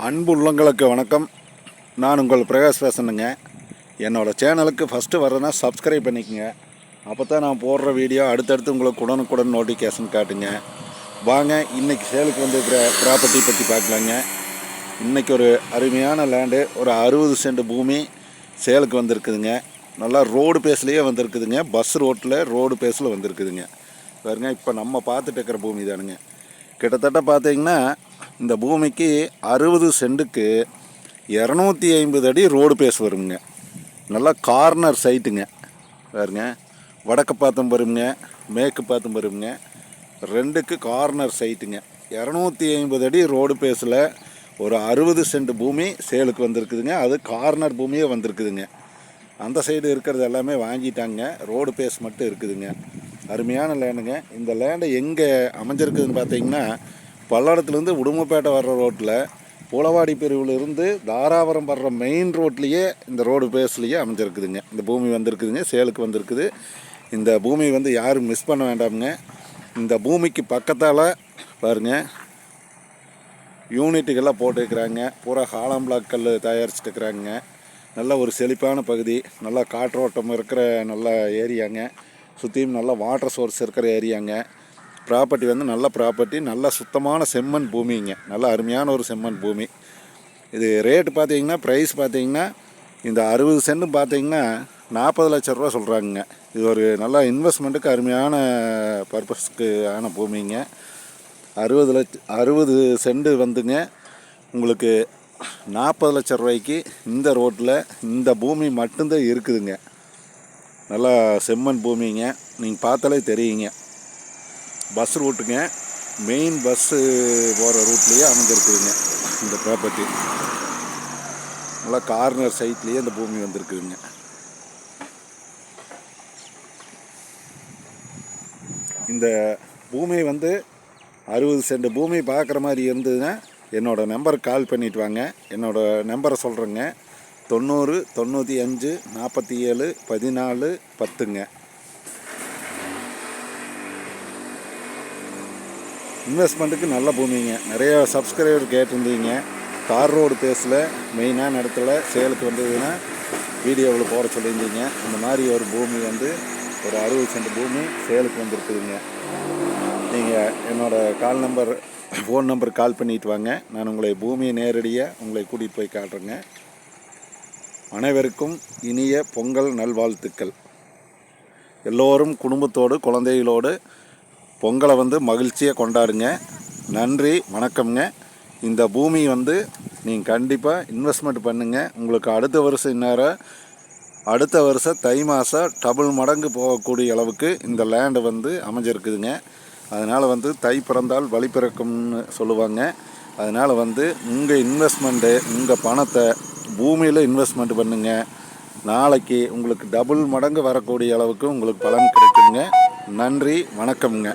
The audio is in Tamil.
அன்பு உள்ளங்களுக்கு வணக்கம். நான் உங்கள் பிரகாஷ் பேசணுங்க. என்னோடய சேனலுக்கு ஃபஸ்ட்டு வரேன்னா சப்ஸ்கிரைப் பண்ணிக்கோங்க. அப்போ தான் நான் போடுற வீடியோ அடுத்தடுத்து உங்களுக்கு உடனுக்குடன் நோட்டிஃபிகேஷன் காட்டுங்க. வாங்க இன்றைக்கி சேலுக்கு வந்துருக்கிற ப்ராப்பர்ட்டி பற்றி பார்க்கலாங்க. இன்றைக்கி ஒரு அருமையான லேண்டு, ஒரு 60 சென்ட் பூமி சேலுக்கு வந்திருக்குதுங்க. நல்லா ரோடு பேஸ்லேயே வந்திருக்குதுங்க. பஸ் ரோட்டில் ரோடு பேஸில் வந்திருக்குதுங்க. பாருங்க, இப்போ நம்ம பார்த்துட்டு இருக்கிற பூமி தானுங்க. கிட்டத்தட்ட பார்த்தீங்கன்னா இந்த பூமிக்கு 60 சென்ட்டுக்கு 250 அடி ரோடு பேஸ் வருங்க. நல்லா கார்னர் சைட்டுங்க. பாருங்க, வடக்கு பார்த்தும் வருங்க, மேற்கு பார்த்தும் வருங்க. ரெண்டுக்கு கார்னர் சைட்டுங்க. 250 அடி ரோடு பேஸில் ஒரு 60 சென்ட் பூமி சேலுக்கு வந்திருக்குதுங்க. அது கார்னர் பூமியே வந்திருக்குதுங்க. அந்த சைடு இருக்கிறது எல்லாமே வாங்கிட்டாங்க. ரோடு பேஸ் மட்டும் இருக்குதுங்க. அருமையான லேண்டுங்க. இந்த லேண்டு எங்கே அமைஞ்சிருக்குதுன்னு பார்த்தீங்கன்னா, பல்லடத்துலேருந்து உடுமப்பேட்டை வர்ற ரோட்டில் பூலவாடி பிரிவிலிருந்து தாராபுரம் வர்ற மெயின் ரோட்லேயே இந்த ரோடு பேஸ்லேயே அமைஞ்சிருக்குதுங்க. இந்த பூமி வந்திருக்குதுங்க, சேலுக்கு வந்திருக்குது. இந்த பூமி வந்து யாரும் மிஸ் பண்ண வேண்டாமுங்க. இந்த பூமிக்கு பக்கத்தால் பாருங்கள், யூனிட்டுகள்லாம் போட்டுருக்குறாங்க. பூரா ஹாலம் பிளாக் கல் தயாரிச்சுட்டு இருக்கிறாங்க. நல்ல ஒரு செழிப்பான பகுதி, நல்லா காற்றோட்டம் இருக்கிற நல்ல ஏரியாங்க. சுற்றியும் நல்ல வாட்டர் சோர்ஸ் இருக்கிற ஏரியாங்க. ப்ராப்பர்ட்டி வந்து நல்ல ப்ராப்பர்ட்டி, நல்ல சுத்தமான செம்மண் பூமிங்க. நல்ல அருமையான ஒரு செம்மண் பூமி. இது ரேட்டு பார்த்தீங்கன்னா, ப்ரைஸ் பார்த்தீங்கன்னா, இந்த 60 சென்ட்டும் பார்த்தீங்கன்னா 40 லட்ச ரூபா சொல்கிறாங்க. இது ஒரு நல்ல இன்வெஸ்ட்மெண்ட்டுக்கு அருமையான பர்பஸ்க்கு ஆன பூமிங்க. 60 சென்ட் வந்துங்க உங்களுக்கு 40 லட்ச ரூபாய்க்கு இந்த ரோட்டில் இந்த பூமி மட்டும்தான் இருக்குதுங்க. நல்லா செம்மண் பூமிங்க. நீங்கள் பார்த்தாலே தெரியுங்க. பஸ் ரூட்டுங்க, மெயின் பஸ்ஸு போகிற ரூட்லேயே அமைஞ்சிருக்குதுங்க இந்த ப்ராப்பர்ட்டி. நல்லா கார்னர் சைட்லேயே இந்த பூமி வந்திருக்குதுங்க. இந்த பூமி வந்து 60 சென்ட் பூமி பார்க்குற மாதிரி இருந்ததுன்னா என்னோடய நம்பருக்கு கால் பண்ணிவிட்டு வாங்க. என்னோடய நம்பரை சொல்கிறேங்க, 90 95 47 14 10ங்க. இன்வெஸ்ட்மெண்ட்டுக்கு நல்ல பூமிங்க. நிறைய சப்ஸ்கிரைபர் கேட்டிருந்தீங்க. தார் ரோடு பேஸில் மெயினான இடத்துல சேலுக்கு வந்ததுன்னா வீடியோவில் போட சொல்லியிருந்தீங்க. இந்த மாதிரி ஒரு பூமி வந்து ஒரு 60 சென்ட் பூமி சேலுக்கு வந்துருக்குதுங்க. நீங்கள் என்னோடய ஃபோன் நம்பருக்கு கால் பண்ணிட்டு வாங்க. நான் உங்களை பூமியை நேரடியாக உங்களை கூட்டிகிட்டு போய் காட்டுறேங்க. அனைவருக்கும் இனிய பொங்கல் நல்வாழ்த்துக்கள். எல்லோரும் குடும்பத்தோடு குழந்தைகளோடு பொங்கலை வந்து மகிழ்ச்சியாக கொண்டாடுங்க. நன்றி, வணக்கம்ங்க. இந்த பூமி வந்து நீங்கள் கண்டிப்பாக இன்வெஸ்ட்மெண்ட் பண்ணுங்கள். உங்களுக்கு அடுத்த வருஷம் தை மாதம் டபுள் மடங்கு போகக்கூடிய அளவுக்கு இந்த லேண்டு வந்து அமைஞ்சிருக்குதுங்க. அதனால் வந்து தை பிறந்தால் வழி பிறக்கும்னு சொல்லுவாங்க. அதனால் வந்து உங்கள் இன்வெஸ்ட்மெண்ட்டு, உங்கள் பணத்தை பூமியில் இன்வெஸ்ட்மெண்ட் பண்ணுங்கள். நாளைக்கு உங்களுக்கு டபுள் மடங்கு வரக்கூடிய அளவுக்கு உங்களுக்கு பலன் கிடைக்குங்க. நன்றி, வணக்கம்ங்க.